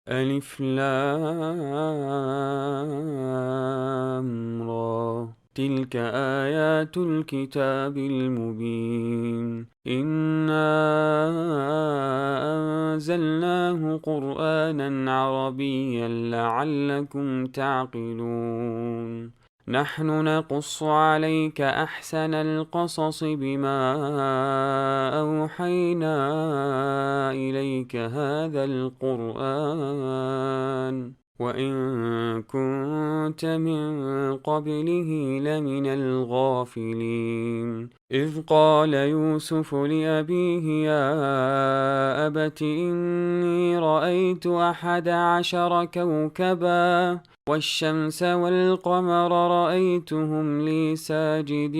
ألف لام را. تلك آيات الكتاب المبين. إنا أنزلناه قرآنا عربيا لعلكم تعقلون. نحن نقص عليك أحسن القصص بما أوحينا إليك هذا القرآن وإن كنت من قبله لمن الغافلين. إذ قال يوسف لأبيه يا أبت إني رأيت 11 كوكبا والشمس والقمر رأيتهم لي ساجدين.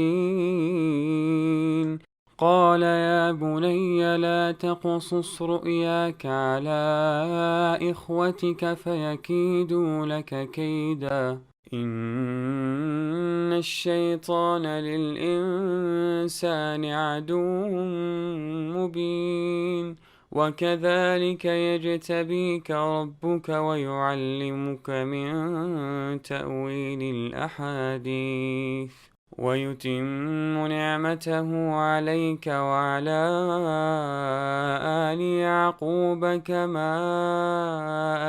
قال يا بني لا تقصص رؤياك على إخوتك فيكيدوا لك كيدا إن الشيطان للإنسان عدو مبين. وكذلك يجتبيك ربك ويعلمك من تأويل الأحاديث ويتم نعمته عليك وعلى آل يعقوب كما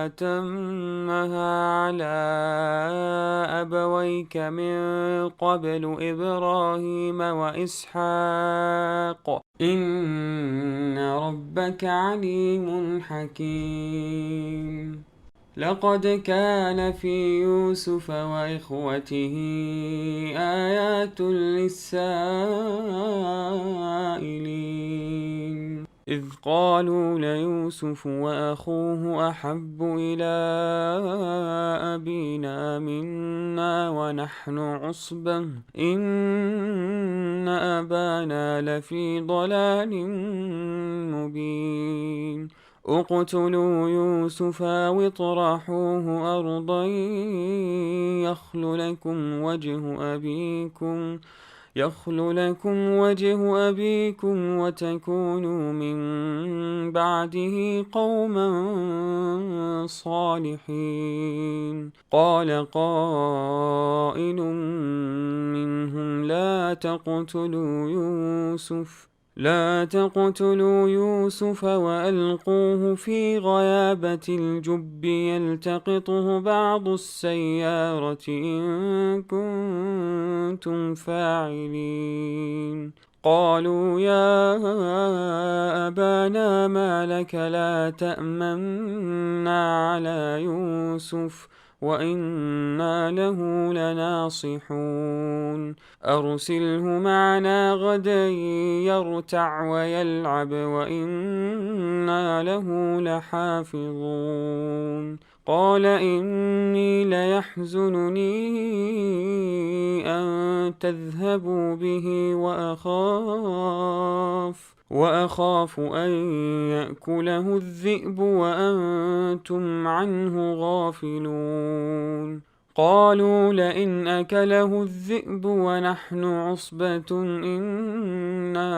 أتمها على أبويك من قبل إبراهيم وإسحاق إن ربك عليم حكيم. لقد كان في يوسف وإخوته آيات للسائلين إذ قالوا ليوسف وأخوه أحب إلى أبينا منا ونحن عصبة إن أبانا لفي ضلال مبين. اقتلوا يوسف أو اطرحوه أرضا يخل لكم وجه أبيكم وتكونوا من بعده قوما صالحين. قال قائل منهم لا تقتلوا يوسف وألقوه في غيابة الجب يلتقطه بعض السيارة إن كنتم فاعلين. قالوا يا أبانا ما لك لا تأمنا على يوسف وإنا له لناصحون. أرسله معنا غدا يرتع ويلعب وإنا له لحافظون. قال إني ليحزنني أن تذهبوا به وأخاف أن يأكله الذئب وأنتم عنه غافلون. قالوا لئن أكله الذئب ونحن عصبة إنا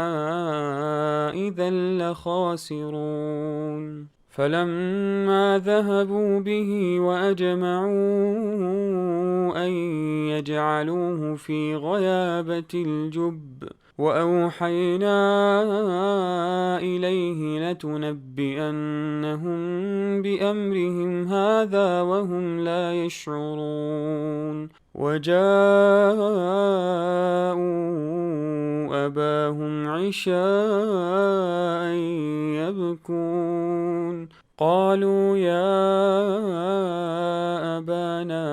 إذا لخاسرون. فلما ذهبوا به وأجمعوا أن يجعلوه في غيابة الجب وأوحينا إليه لتنبئنهم بأمرهم هذا وهم لا يشعرون. وجاءوا أباهم عشاء يبكون. قالوا يا أبانا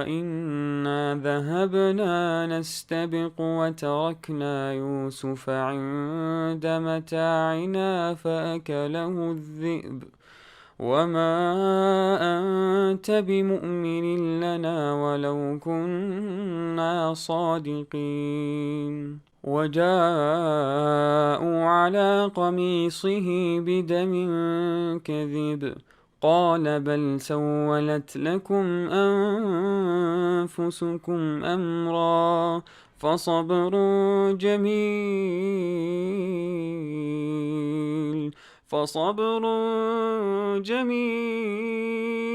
إنا ذهبنا نستبق وتركنا يوسف عند متاعنا فأكله الذئب وما أنت بمؤمن لنا ولو كنا صادقين. وجاءوا على قميصه بدم كذب قال بل سولت لكم أنفسكم أمرا فصبر جميل فصبر جميل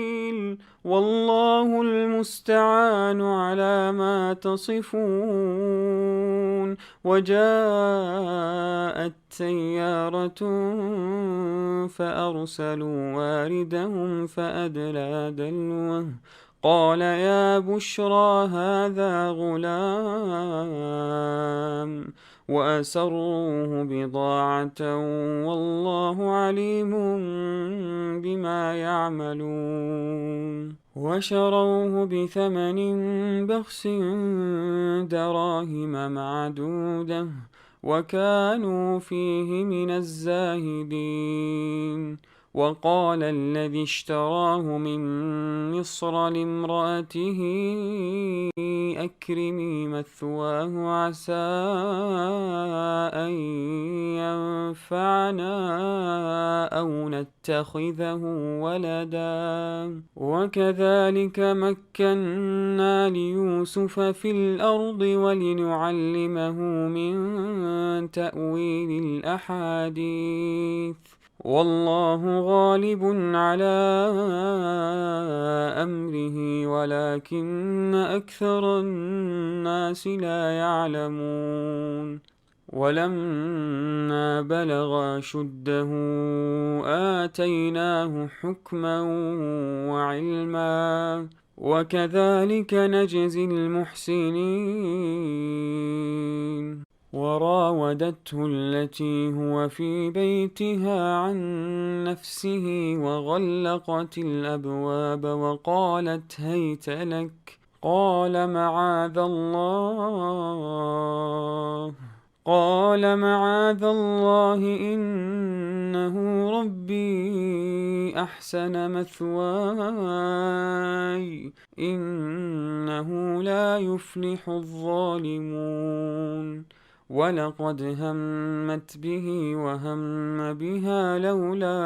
والله المستعان على ما تصفون. وجاءت سيارة فأرسلوا واردهم فأدلى دلوه قال يا بشرى هذا غلام وأسروه بضاعة والله عليم بما يعملون. وشروه بثمن بخس دراهم معدودة وكانوا فيه من الزاهدين. وقال الذي اشتراه من مصر لامرأته أكرمي مثواه عسى أن ينفعنا أو نتخذه ولدا. وكذلك مكنا ليوسف في الأرض ولنعلمه من تأويل الأحاديث والله غالب على أمره ولكن أكثر الناس لا يعلمون. ولما بلغ أشده آتيناه حكما وعلما وكذلك نجزي المحسنين. وراودته التي هو في بيتها عن نفسه وغلقت الأبواب وقالت هيت لك قال معاذ الله إنه ربي أحسن مثواي إنه لا يفلح الظالمون. ولقد همت به وهم بها لولا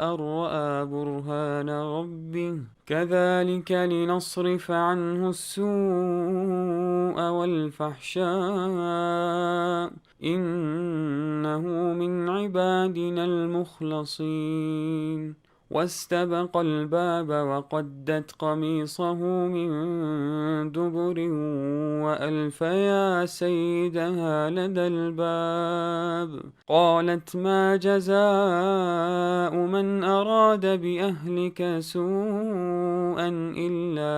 أن رأى برهان ربه كذلك لنصرف عنه السوء والفحشاء إنه من عبادنا المخلصين. واستبق الباب وقدت قميصه من دبر وألف يا سيدها لدى الباب. قالت ما جزاء من أراد بأهلك سوءا إلا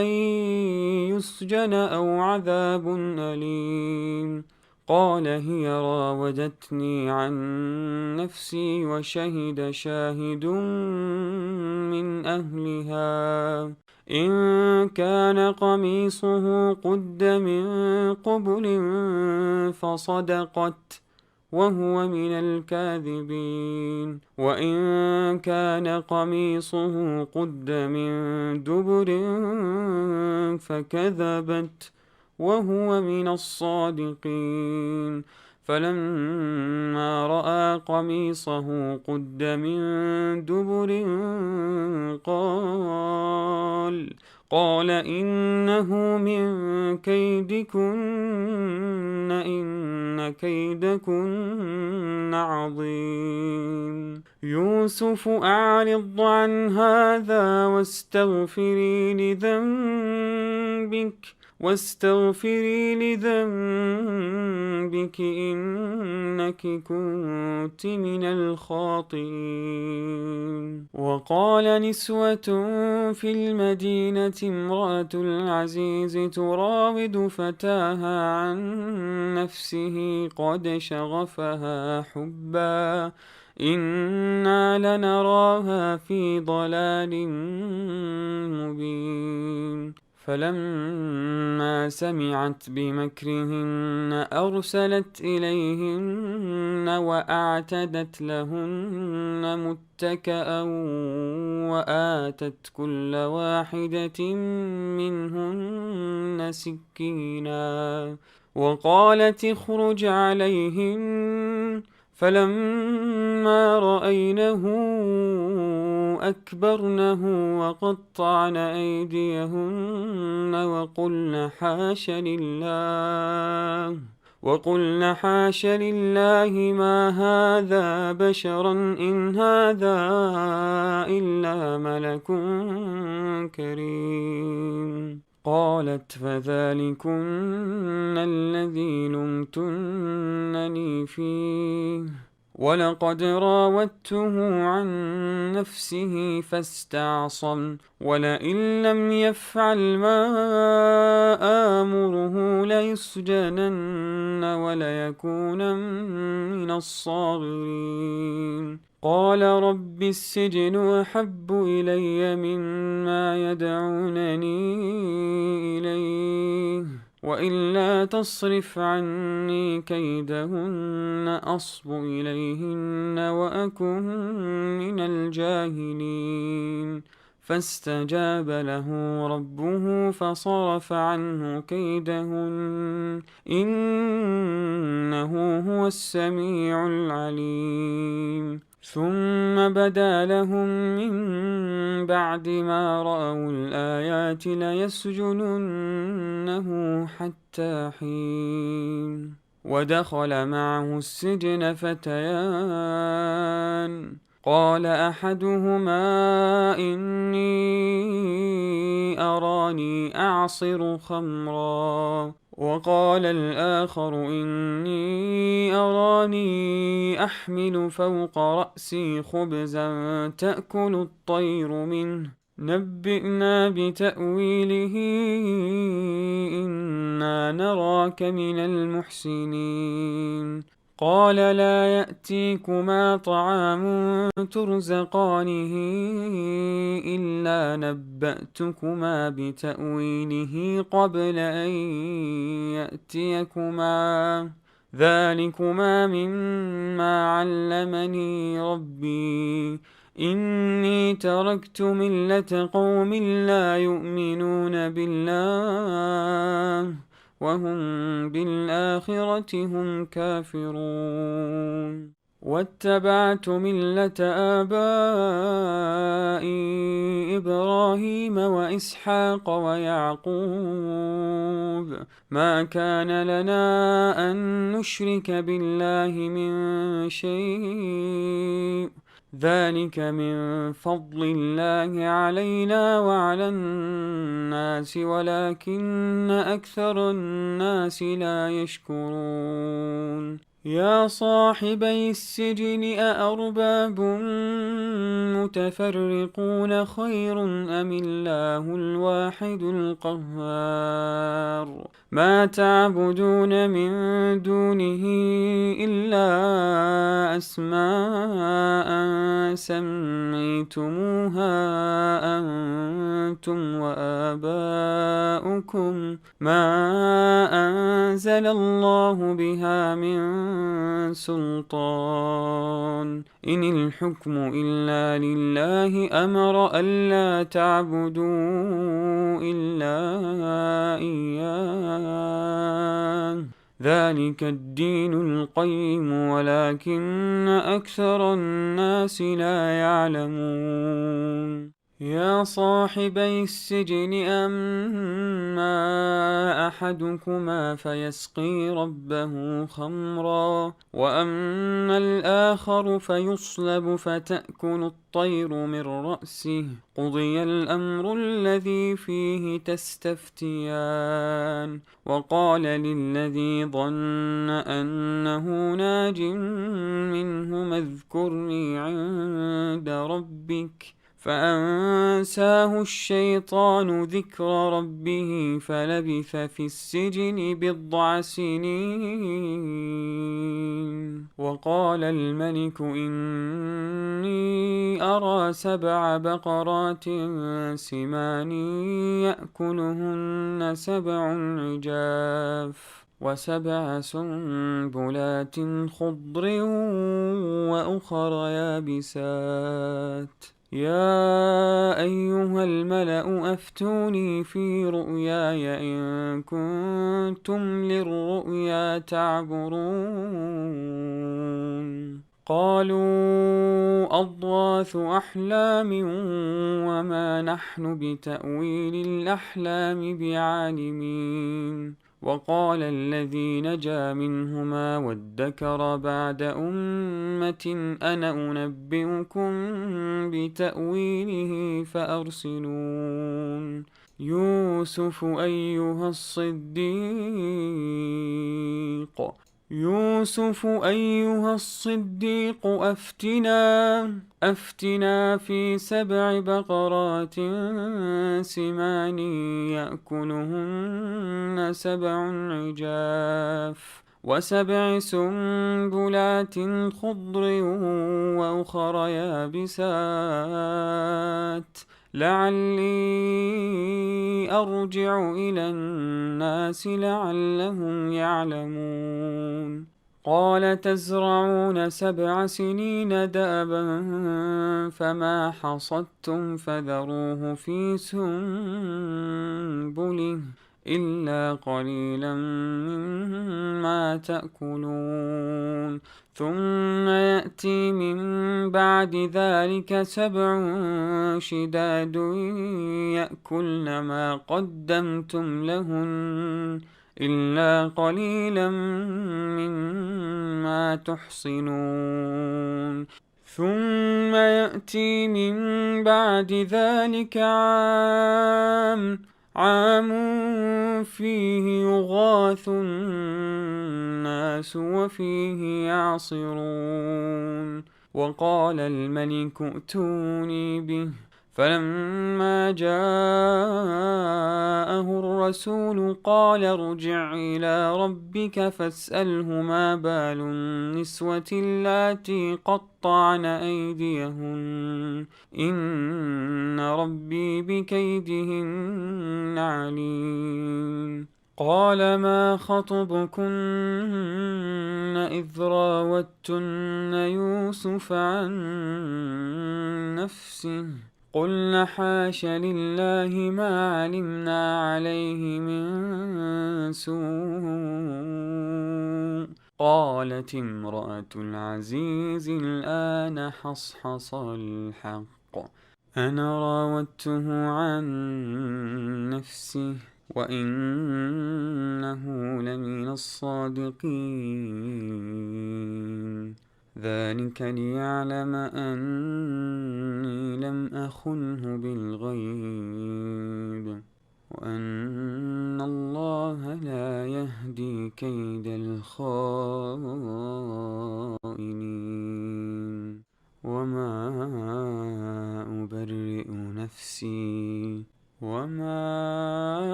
أن يسجن أو عذاب أليم. قال هي راودتني عن نفسي وشهد شاهد من أهلها إن كان قميصه قد من قبل فصدقت وهو من الكاذبين وإن كان قميصه قد من دبر فكذبت وهو من الصادقين. فلما رأى قميصه قد من دبر قال إنه من كيدكن إن كيدكن عظيم. يوسف أعرض عن هذا واستغفري لذنبك إنك كنت من الخاطئين. وقال نسوة في المدينة امرأة العزيز تراود فتاها عن نفسه قد شغفها حبا إنا لنراها في ضلال مبين. فلما سمعت بمكرهن أرسلت إليهن وأعتدت لهن متكأ وآتت كل واحدة منهن سكينا وقالت اخرج عليهن. فلما رأينه أكبرنه وقطعن أيديهن وقلن وقلن حاش لله ما هذا بشرا إن هذا إلا ملك كريم. قالت فذلكن الذي لمتنني فيه ولقد راودته عن نفسه فاستعصم ولئن لم يفعل ما آمره ليسجنن وليكونن من الصاغرين. قال رب السجن أحب إلي مما يدعونني إليه وإلا تصرف عني كيدهن أصب إليهن وأكن من الجاهلين. فاستجاب له ربه فصرف عنه كيدهن إنه هو السميع العليم. ثم بدا لهم من بعد ما رأوا الآيات ليسجننه حتى حين. ودخل معه السجن فتيان قال أحدهما إني أراني أعصر خمرا وقال الآخر إني أراني أحمل فوق رأسي خبزا تأكل الطير منه نبئنا بتأويله إنا نراك من المحسنين. قال لا يأتيكما طعام ترزقانه إلا نبأتكما بتأويله قبل أن يأتيكما ذلكما مما علمني ربي إني تركت ملة قوم لا يؤمنون بالله وهم بالآخرة هم كافرون. واتبعت ملة آبائي إبراهيم وإسحاق ويعقوب ما كان لنا أن نشرك بالله من شيء ذلك من فضل الله علينا وعلى الناس ولكن أكثر الناس لا يشكرون. يا صاحبي السجن أأرباب متفرقون خير أم الله الواحد القهار. ما تعبدون من دونه إلا أسماء سميتموها أنتم وآباؤكم ما أنزل الله بها من سلطان إن الحكم إلا لله أمر ألا تعبدوا إلا إياه ذلك الدين القيم ولكن أكثر الناس لا يعلمون. يا صاحبي السجن أما أحدكما فيسقي ربه خمرا وأما الآخر فيصلب فتأكل الطير من رأسه قضي الأمر الذي فيه تستفتيان. وقال للذي ظن أنه ناج منهما اذكرني عند ربك فأنساه الشيطان ذكر ربه فلبث في السجن بضع سنين. وقال الملك إني أرى 7 بقرات سمان يأكلهن 7 عجاف و7 سنبلات خضر وأخر يابسات. يا أيها الملأ أفتوني في رؤياي إن كنتم للرؤيا تعبرون. قالوا أضغاث أحلام وما نحن بتأويل الأحلام بعالمين. وقال الذي نجا منهما وادكر بعد أمة أنا أنبئكم بتأويله فأرسلون يوسف أيها الصديق أفتنا في 7 بقرات سمان يأكلهن 7 عجاف و7 سنبلات خضر وأخر يابسات لعلي أرجع إلى الناس لعلهم يعلمون قال تزرعون 7 سنين دأبا فما حصدتم فذروه في سنبله إلا قليلا مما تأكلون ثم يأتي من بعد ذلك 7 شداد يأكلن ما قدمتم لهن إلا قليلا مما تحصنون ثم يأتي من بعد ذلك عام فيه يغاث الناس وفيه يعصرون وقال الملك ائتوني به فلما جاءه الرسول قال ارجع إلى ربك فاسأله ما بال النسوة اللاتي قطعن أيديهن إن ربي بكيدهن عليم قال ما خطبكن إذ راوتن يوسف عن نفسه قلنا حاش لله ما علمنا عليه من سوء قالت امرأة العزيز الآن حصحص الحق أنا راودته عن نفسه وإنه لمن الصادقين ذلك ليعلم أني لم أخنه بالغيب وأن الله لا يهدي كيد الخائنين وما أبرئ نفسي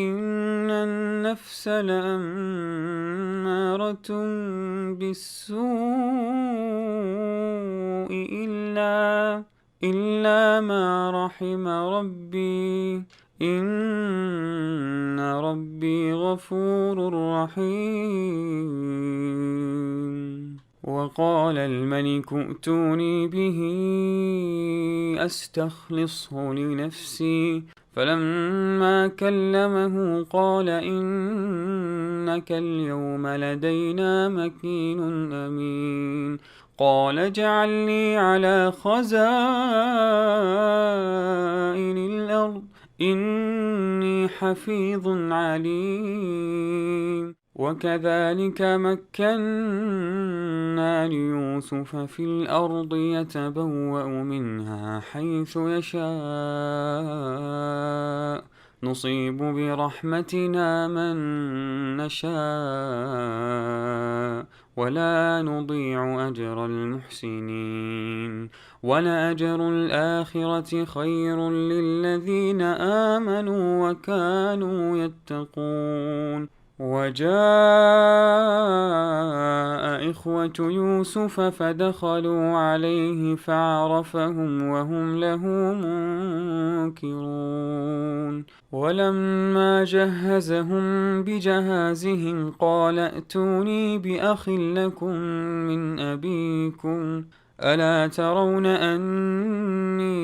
إن النفس لأمارة بالسوء إلا ما رحم ربي إن ربي غفور رحيم وقال الملك ائتوني به أستخلصه لنفسي فلما كلمه قال إنك اليوم لدينا مكين أمين قال اجعلني على خزائن الأرض إني حفيظ عليم وكذلك مكنا ليوسف في الأرض يتبوأ منها حيث يشاء نصيب برحمتنا من نشاء ولا نضيع أجر المحسنين ولأجر الآخرة خير للذين آمنوا وكانوا يتقون وجاء إخوة يوسف فدخلوا عليه فعرفهم وهم له منكرون ولما جهزهم بجهازهم قال ائتوني بأخ لكم من أبيكم ألا ترون أني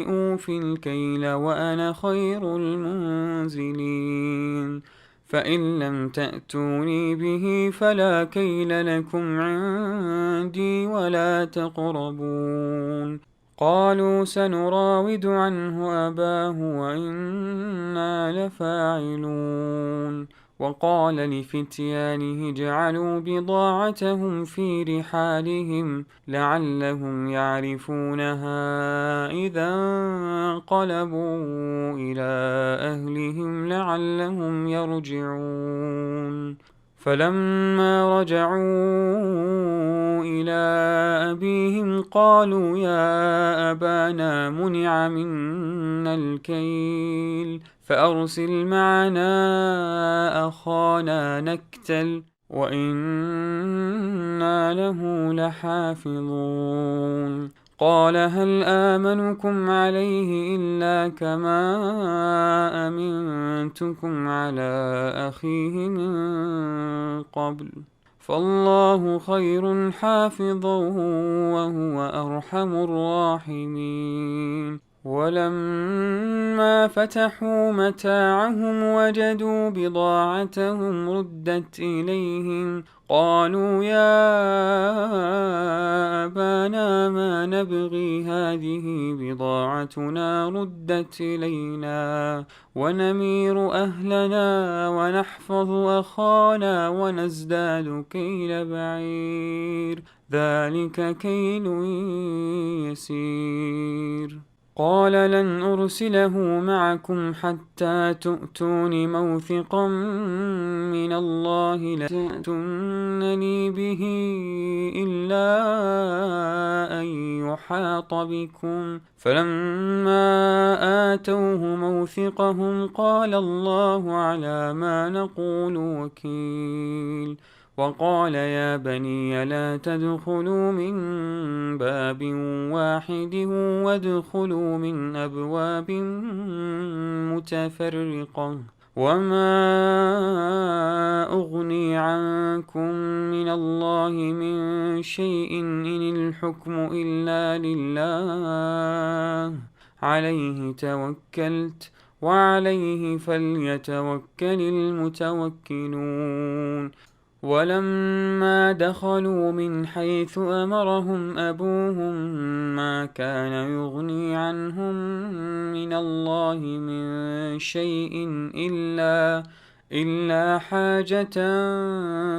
أوفي الكيل وأنا خير المنزلين فإن لم تأتوني به فلا كيل لكم عندي ولا تقربون قالوا سنراود عنه أباه وإنا لفاعلون. وقال لفتيانه اجعلوا بضاعتهم في رحالهم لعلهم يعرفونها إذا انقلبوا إلى أهلهم لعلهم يرجعون. فلما رجعوا إلى أبيهم قالوا يا أبانا منع منا الكيل فأرسل معنا أخانا نكتل وإنا له لحافظون. قال هل آمنكم عليه إلا كما أمنتكم على أخيه من قبل فالله خير حافظا وهو أرحم الراحمين. ولما فتحوا متاعهم وجدوا بضاعتهم ردت إليهم قالوا يا أبانا ما نبغي هذه بضاعتنا ردت إلينا ونمير أهلنا ونحفظ أخانا ونزداد كيل بعير ذلك كيل يسير. قال لن أرسله معكم حتى تؤتون موثقا من الله لتأتونني به إلا أن يحاط بكم. فلما آتوه موثقهم قال الله على ما نقول وكيل. وقال يا بني لا تدخلوا من باب واحد وادخلوا من أبواب متفرقة وما أغني عنكم من الله من شيء إن الحكم إلا لله عليه توكلت وعليه فليتوكل المتوكلون. ولما دخلوا من حيث أمرهم أبوهم ما كان يغني عنهم من الله من شيء إلا حاجة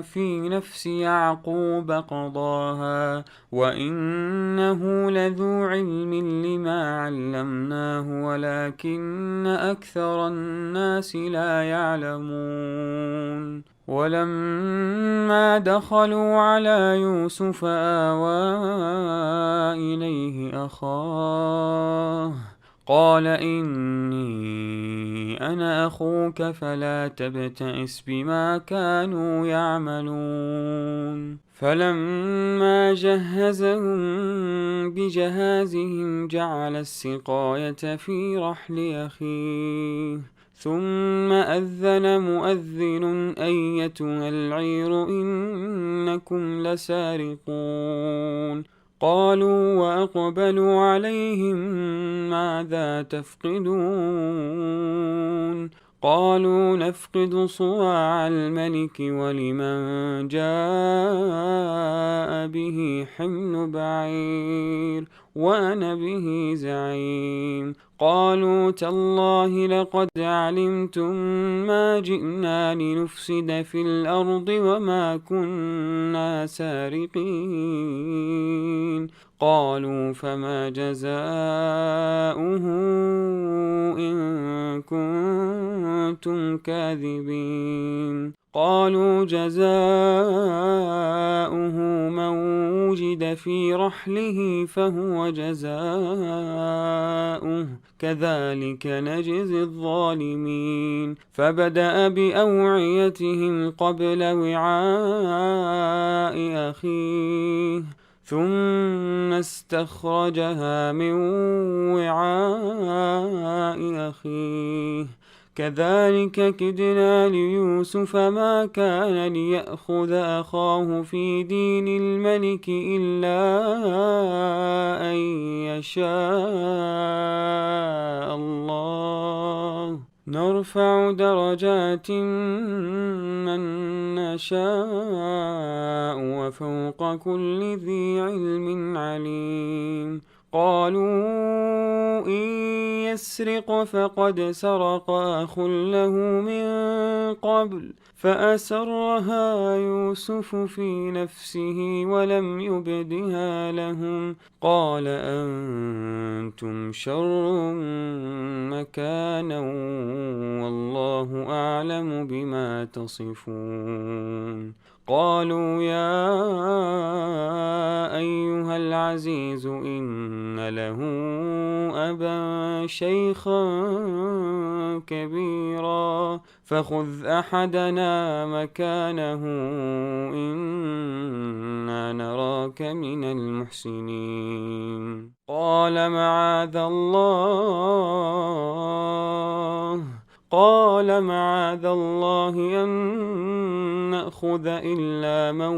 في نفس يعقوب قضاها وإنه لذو علم لما علمناه ولكن أكثر الناس لا يعلمون. ولما دخلوا على يوسف آوى إليه أخاه قال إني أنا أخوك فلا تبتئس بما كانوا يعملون. فلما جهزهم بجهازهم جعل السقاية في رحل أخيه ثم أذن مؤذن أيتها العير إنكم لسارقون. قالوا وأقبلوا عليهم ماذا تفقدون قالوا نفقد صواع الملك ولمن جاء به حمل بعير وأنا به زعيم. قالوا تالله لقد علمتم ما جئنا لنفسد في الأرض وما كنا سارقين. قالوا فما جزاؤه إن كنتم كاذبين. قالوا جزاؤه من وجد في رحله فهو جزاؤه كذلك نجزي الظالمين. فبدأ بأوعيتهم قبل وعاء أخيه ثم استخرجها من وعاء أخيه كذلك كدنا ليوسف ما كان ليأخذ أخاه في دين الملك إلا أن يشاء الله نرفع درجات من نشاء وفوق كل ذي علم عليم. قالوا إن يسرق فقد سرق أخ له من قبل فأسرها يوسف في نفسه ولم يبدها لهم قال أنتم شر مكانا والله أعلم بما تصفون. قالوا يا أيها العزيز إن له أبا شيخا كبيرا فخذ أحدنا مكانه إنا نراك من المحسنين. قال معاذ الله أن نأخذ إلا من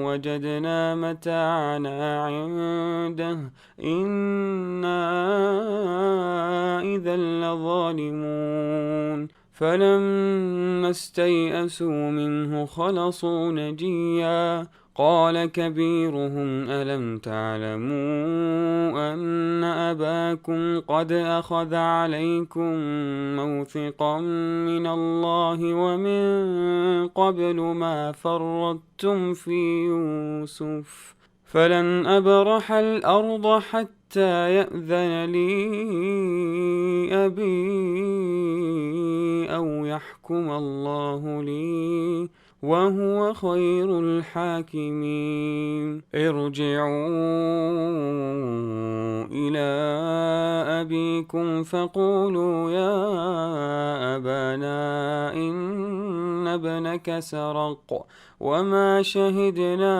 وجدنا متاعنا عنده إنا إذا لظالمون. فلما استيئسوا منه خلصوا نجيا قال كبيرهم ألم تعلموا أن أباكم قد أخذ عليكم موثقا من الله ومن قبل ما فرطتم في يوسف فلن أبرح الأرض حتى يأذن لي أبي أو يحكم الله لي وهو خير الحاكمين. ارجعوا إلى أبيكم فقولوا يا أبانا إن ابنك سرق وما شهدنا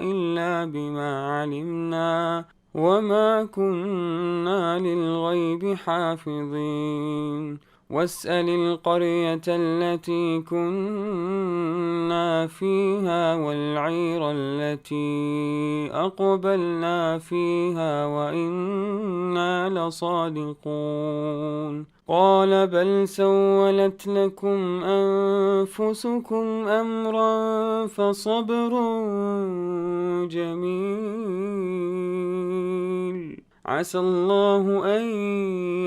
إلا بما علمنا وما كنا للغيب حافظين. واسأل القرية التي كنا فيها والعير التي أقبلنا فيها وإنا لصادقون. قال بل سولت لكم أنفسكم أمرا فصبر جميل عسى الله أن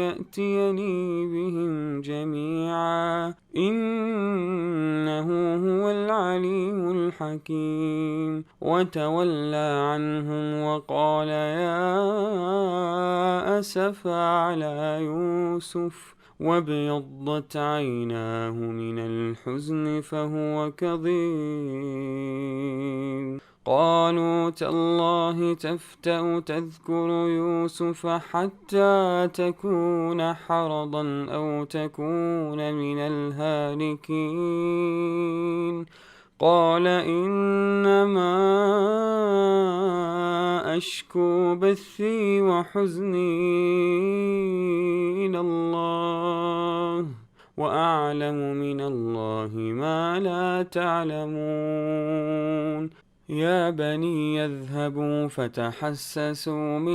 يأتيني بهم جميعا إنه هو العليم الحكيم. وتولى عنهم وقال يا أسفا على يوسف وابيضت عيناه من الحزن فهو كظيم. قالوا تالله تفتأ تذكر يوسف حتى تكون حرضا أو تكون من الهالكين. قال إنما أشكو بثي وحزني إلى الله وأعلم من الله ما لا تعلمون. يا بني اذهبوا فتحسسوا من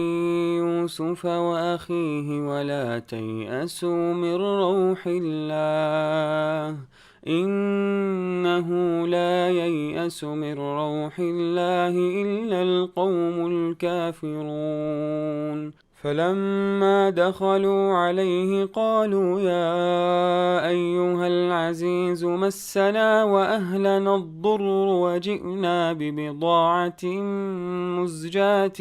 يوسف وأخيه ولا تيأسوا من روح الله إنه لا ييأس من روح الله إلا القوم الكافرون. فلما دخلوا عليه قالوا يا أيها العزيز مسنا وأهلنا الضر وجئنا ببضاعة مزجاة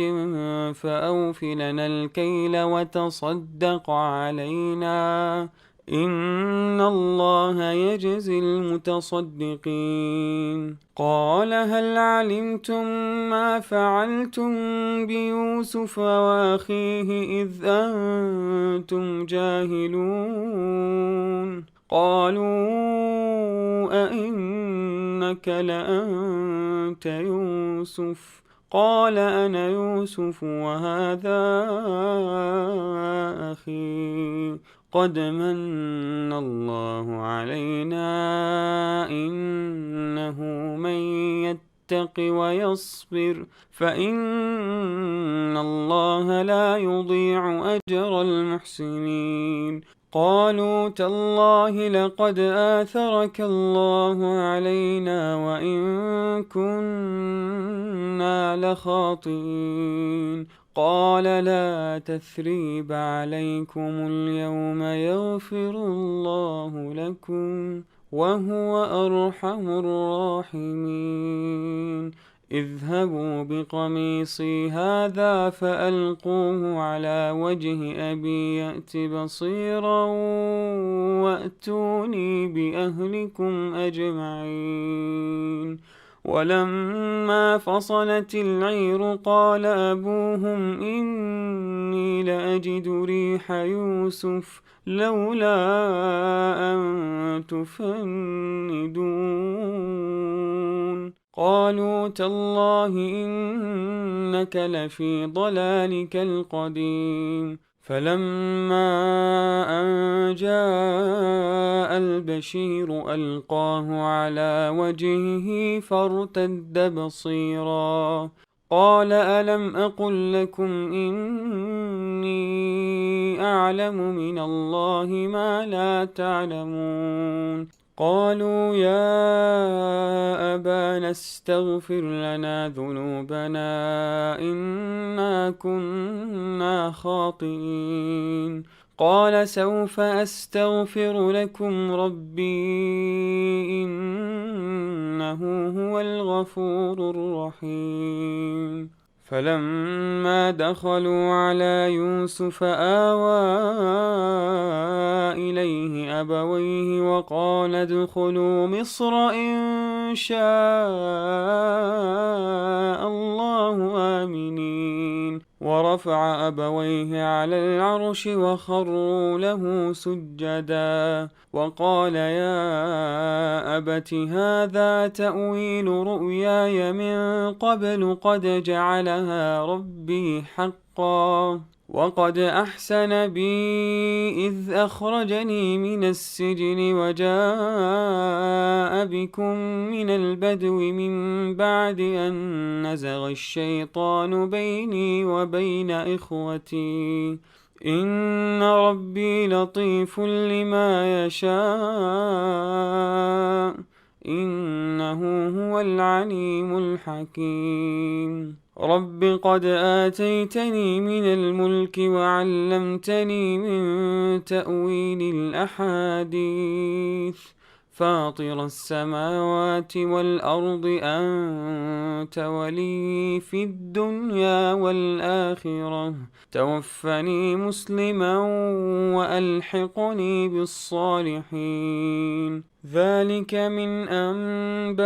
فأوف لنا الكيل وتصدق علينا إن الله يجزي المتصدقين. قال هل علمتم ما فعلتم بيوسف وأخيه إذ أنتم جاهلون؟ قالوا أئنك لأنت يوسف؟ قال أنا يوسف وهذا أخي قد من الله علينا إنه من يتق ويصبر فإن الله لا يضيع أجر المحسنين. قالوا تالله لقد آثرك الله علينا وإن كنا لخاطئين. قال لا تثريب عليكم اليوم يغفر الله لكم وهو أرحم الراحمين. اذهبوا بقميصي هذا فألقوه على وجه أبي يأت بصيرا وأتوني بأهلكم أجمعين. ولما فصلت العير قال أبوهم إني لأجد ريح يوسف لولا أن تفندون. قالوا تالله إنك لفي ضلالك القديم. فلما أن جاء البشير ألقاه على وجهه فارتد بصيرا قال ألم أقل لكم إني أعلم من الله ما لا تعلمون. قالوا يا أبانا استغفر لنا ذنوبنا إنا كنا خاطئين. قال سوف أستغفر لكم ربي إنه هو الغفور الرحيم. فلما دخلوا على يوسف آوى إليه أبويه وقال ادخلوا مصر إن شاء الله آمنين. ورفع أبويه على العرش وخروا له سجدا وقال يا أبت هذا تأويل رؤياي من قبل قد جعلها ربي حقا وقد أحسن بي إذ أخرجني من السجن وجاء بكم من البدو من بعد أن نزغ الشيطان بيني وبين إخوتي إن ربي لطيف لما يشاء إنه هو العليم الحكيم. رب قد آتيتني من الملك وعلمتني من تأويل الأحاديث فاطر السماوات والأرض أنت ولي في الدنيا والآخرة توفني مسلما وألحقني بالصالحين. ذلك من أنباء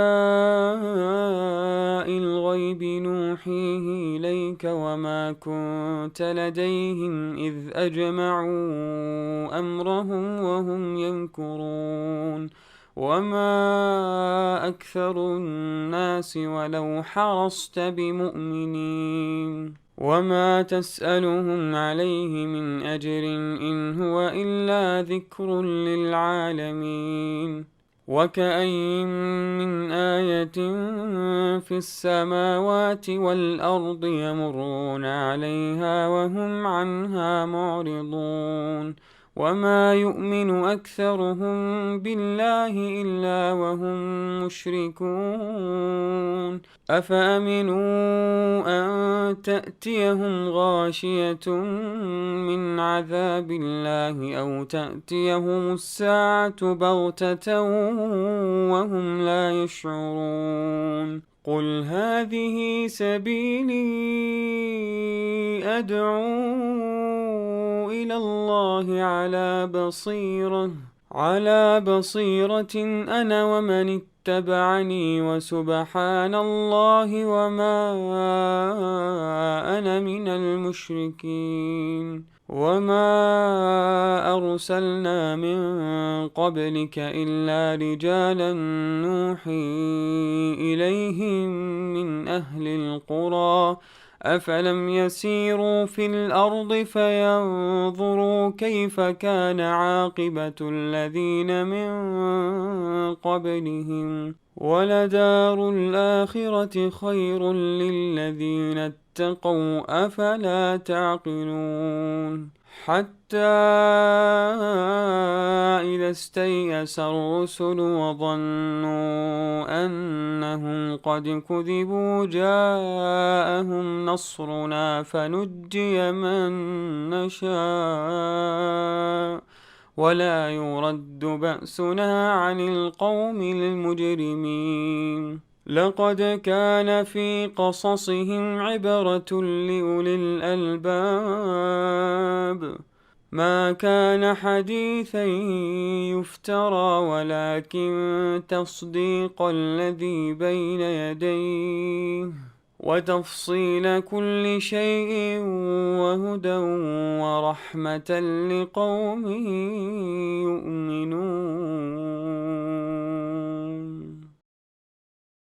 الغيب نوحيه إليك وما كنت لديهم إذ أجمعوا أمرهم وهم يمكرون. وما أكثر الناس ولو حرصت بمؤمنين. وما تسألهم عليه من أجر إن هو إلا ذكر للعالمين. وكأين من آية في السماوات والأرض يمرون عليها وهم عنها معرضون. وما يؤمن أكثرهم بالله إلا وهم مشركون. أفأمنوا أن تأتيهم غاشية من عذاب الله أو تأتيهم الساعة بغتة وهم لا يشعرون. قل هذه سبيلي أدعو إلى الله على بصيرة أنا ومن اتبعني وسبحان الله وما أنا من المشركين. وما أرسلنا من قبلك إلا رجالا نوحي إليهم من أهل القرى أفلم يسيروا في الأرض فينظروا كيف كان عاقبة الذين من قبلهم ولدار الآخرة خير للذين اتقوا أفلا تعقلون. حتى إذا استيأس الرسل وظنوا أنهم قد كذبوا جاءهم نصرنا فنجي من نشاء ولا يرد بأسنا عن القوم المجرمين. لقد كان في قصصهم عبرة لأولي الألباب ما كان حديثا يفترى ولكن تصديق الذي بين يديه وتفصيل كل شيء وهدى ورحمة لقوم يؤمنون.